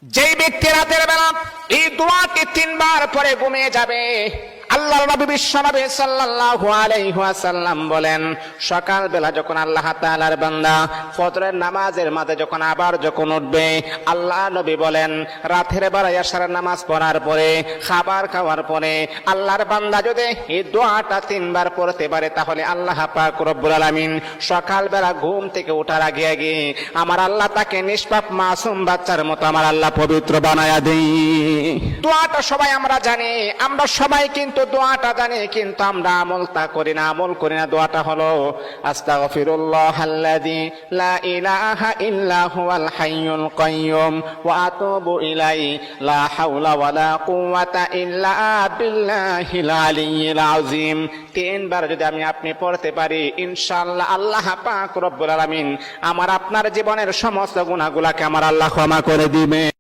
যেই ব্যক্তি রাতের বেলা এই দোয়াটি 3 বার পরে ঘুমিয়ে যাবে, আল্লাহর নবী বিশ্বনবী সাল্লাল্লাহু আলাইহি ওয়াসাল্লাম বলেন, সকাল বেলা যখন আল্লাহ তাআলার বান্দা ফজরের নামাজের মাঝে যখন উঠবে, আল্লাহ নবী বলেন রাতের বেলা এশার নামাজ পড়ার পরে, খাবার খাওয়ার পরে আল্লাহর বান্দা যদি এই দোয়াটা 3 বার পড়তে পারে, তাহলে আল্লাহ পাক রব্বুল আলামিন সকাল বেলা ঘুম থেকে ওঠার আগে আগে আমার আল্লাহ তাকে নিষ্পাপ মাসুম বাচ্চার মতো আমার আল্লাহ পবিত্র বানায়া দেই। দোয়াটা সবাই আমরা জানি, আমরা সবাই কিন্তু দোয়াটা জানি, কিন্তু আমরা আমল করি না। দোয়াটা হলো আস্তাগফিরুল্লাহাল্লাযী লা ইলাহা ইল্লা হুয়াল হাইয়ুল কাইয়্যুম ওয়া আতুবু ইলাইহি লা হাওলা ওয়ালা কুওয়াতা ইল্লা বিল্লাহিল আলিয়্যিল আযীম। 3 বার যদি আপনি পড়তে পারি, ইনশাআল্লাহ আল্লাহ পাক রব্বুল আলামিন আমার আপনার জীবনের সমস্ত গুনাহগুলোকে আমার আল্লাহ ক্ষমা করে দিবেন।